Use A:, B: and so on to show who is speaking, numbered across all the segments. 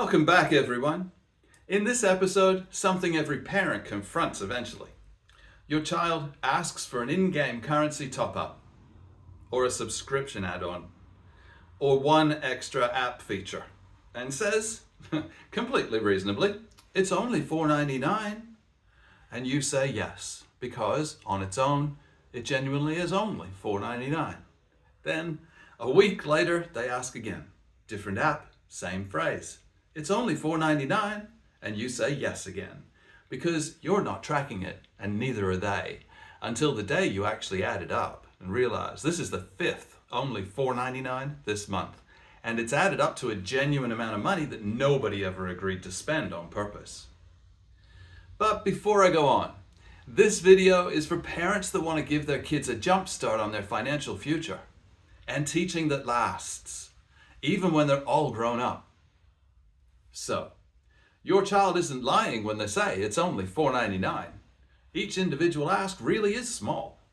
A: Welcome back, everyone. In this episode, something every parent confronts eventually. Your child asks for an in-game currency top-up, or a subscription add-on, or one extra app feature, and says, completely reasonably, it's only $4.99. And you say yes, because on its own, it genuinely is only $4.99. Then, a week later, they ask again. Different app, same phrase. It's only $4.99, and you say yes again, because you're not tracking it, and neither are they, until the day you actually add it up and realize this is the fifth only $4.99 this month, and it's added up to a genuine amount of money that nobody ever agreed to spend on purpose. But before I go on, this video is for parents that want to give their kids a jump start on their financial future, and teaching that lasts, even when they're all grown up. So, your child isn't lying when they say it's only $4.99. Each individual ask really is small.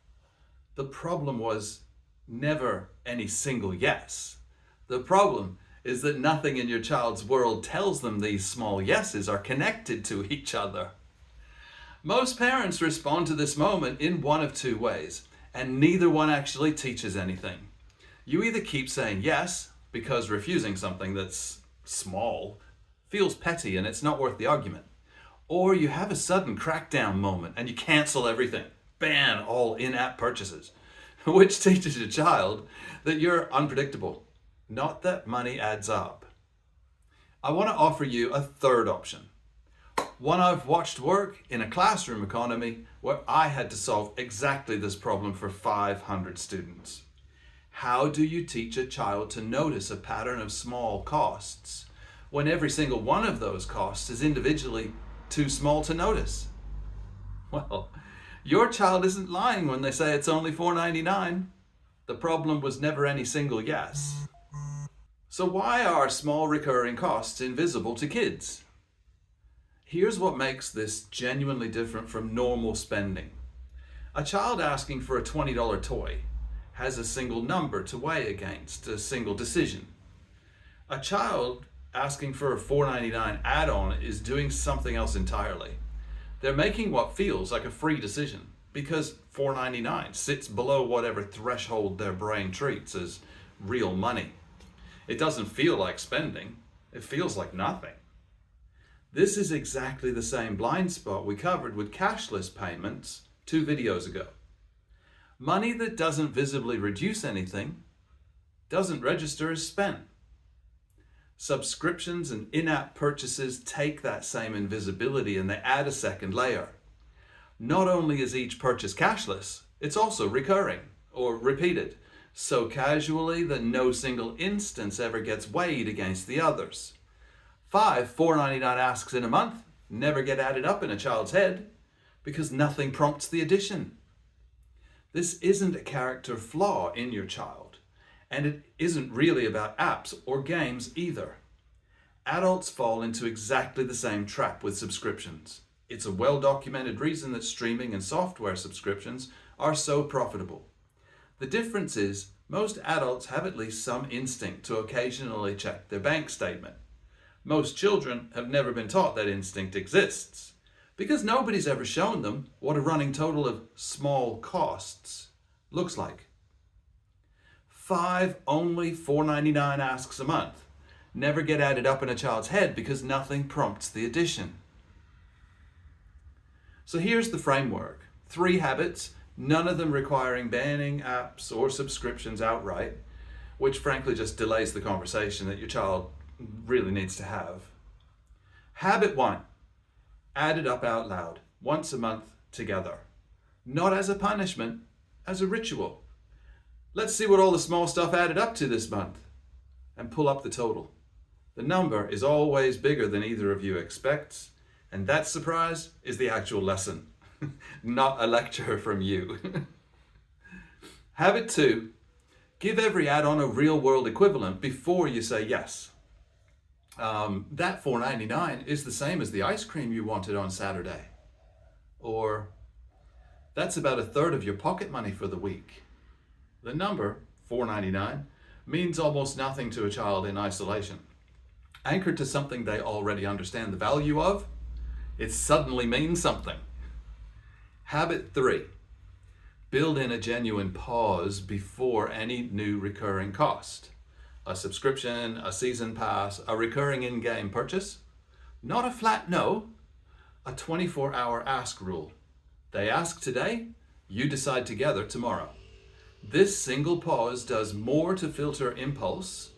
A: The problem was never any single yes. The problem is that nothing in your child's world tells them these small yeses are connected to each other. Most parents respond to this moment in one of two ways, and neither one actually teaches anything. You either keep saying yes, because refusing something that's small feels petty and it's not worth the argument. Or you have a sudden crackdown moment and you cancel everything, ban all in-app purchases, which teaches your child that you're unpredictable, not that money adds up. I want to offer you a third option, one I've watched work in a classroom economy where I had to solve exactly this problem for 500 students. How do you teach a child to notice a pattern of small costs when every single one of those costs is individually too small to notice? Well, your child isn't lying when they say it's only $4.99. The problem was never any single yes. So why are small recurring costs invisible to kids? Here's what makes this genuinely different from normal spending. A child asking for a $20 toy has a single number to weigh against, a single decision. A child asking for a $4.99 add-on is doing something else entirely. They're making what feels like a free decision because $4.99 sits below whatever threshold their brain treats as real money. It doesn't feel like spending, it feels like nothing. This is exactly the same blind spot we covered with cashless payments 2 videos ago. Money that doesn't visibly reduce anything doesn't register as spent. Subscriptions and in-app purchases take that same invisibility and they add a second layer. Not only is each purchase cashless, it's also recurring or repeated, so casually that no single instance ever gets weighed against the others. 5 $4.99 asks in a month never get added up in a child's head because nothing prompts the addition. This isn't a character flaw in your child, and it isn't really about apps or games either. Adults fall into exactly the same trap with subscriptions. It's a well-documented reason that streaming and software subscriptions are so profitable. The difference is most adults have at least some instinct to occasionally check their bank statement. Most children have never been taught that instinct exists, because nobody's ever shown them what a running total of small costs looks like. 5 only $4.99 asks a month never get added up in a child's head because nothing prompts the addition. So here's the framework. 3 habits, none of them requiring banning apps or subscriptions outright, which frankly just delays the conversation that your child really needs to have. Habit 1. Add it up out loud, once a month together. Not as a punishment, as a ritual. Let's see what all the small stuff added up to this month. And pull up the total. The number is always bigger than either of you expects, and that surprise is the actual lesson, not a lecture from you. Habit 2. Give every add-on a real-world equivalent before you say yes. That $4.99 is the same as the ice cream you wanted on Saturday. Or, that's about 1/3 of your pocket money for the week. The number, $4.99, means almost nothing to a child in isolation. Anchored to something they already understand the value of, it suddenly means something. Habit 3. Build in a genuine pause before any new recurring cost. A subscription, a season pass, a recurring in-game purchase. Not a flat no, a 24-hour ask rule. They ask today, you decide together tomorrow. This single pause does more to filter impulse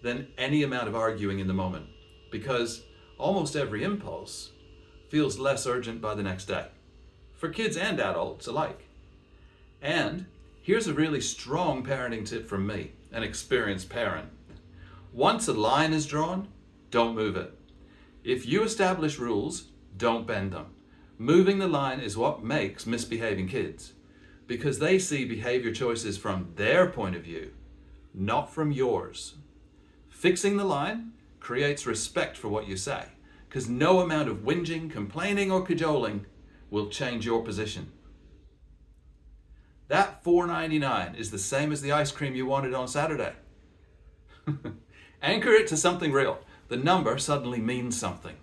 A: than any amount of arguing in the moment, because almost every impulse feels less urgent by the next day, for kids and adults alike. And here's a really strong parenting tip from me, an experienced parent. Once a line is drawn, don't move it. If you establish rules, don't bend them. Moving the line is what makes misbehaving kids, because they see behavior choices from their point of view, not from yours. Fixing the line creates respect for what you say, because no amount of whinging, complaining, or cajoling will change your position. That $4.99 is the same as the ice cream you wanted on Saturday. Anchor it to something real. The number suddenly means something.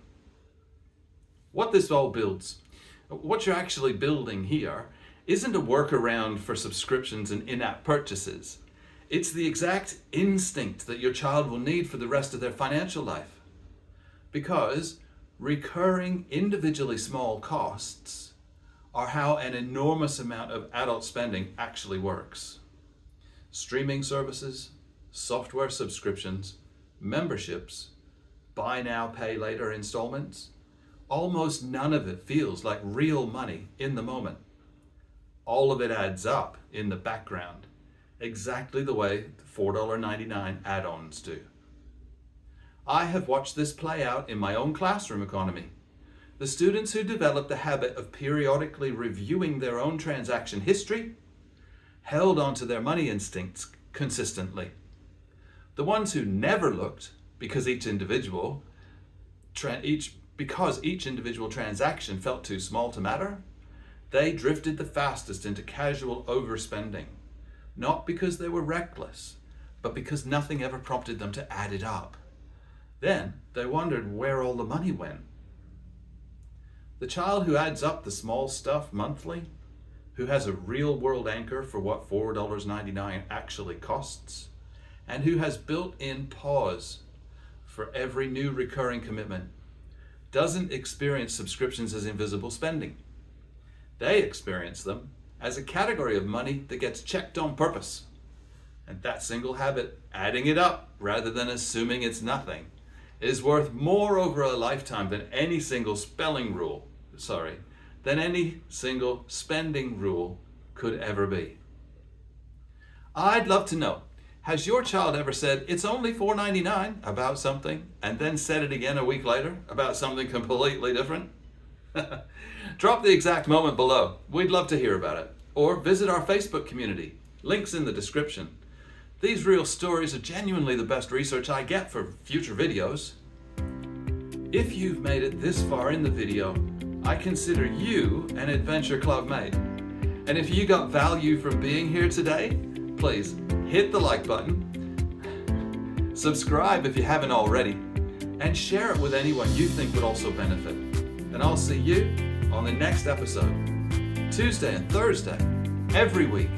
A: What this all builds, what you're actually building here, isn't a workaround for subscriptions and in-app purchases. It's the exact instinct that your child will need for the rest of their financial life. Because recurring individually small costs are how an enormous amount of adult spending actually works. Streaming services, software subscriptions, memberships, buy now, pay later installments, almost none of it feels like real money in the moment. All of it adds up in the background, exactly the way the $4.99 add-ons do. I have watched this play out in my own classroom economy. The students who developed the habit of periodically reviewing their own transaction history held onto their money instincts consistently. The ones who never looked, because each individual transaction felt too small to matter, they drifted the fastest into casual overspending, not because they were reckless, but because nothing ever prompted them to add it up. Then they wondered where all the money went. The child who adds up the small stuff monthly, who has a real-world anchor for what $4.99 actually costs, and who has built-in pause for every new recurring commitment, doesn't experience subscriptions as invisible spending. They experience them as a category of money that gets checked on purpose. And that single habit, adding it up rather than assuming it's nothing, is worth more over a lifetime than any single spending rule could ever be. I'd love to know, has your child ever said, it's only $4.99 about something, and then said it again a week later about something completely different? Drop the exact moment below. We'd love to hear about it. Or visit our Facebook community. Links in the description. These real stories are genuinely the best research I get for future videos. If you've made it this far in the video, I consider you an Adventure Club mate. And if you got value from being here today, please hit the like button, subscribe if you haven't already, and share it with anyone you think would also benefit. And I'll see you on the next episode, Tuesday and Thursday, every week.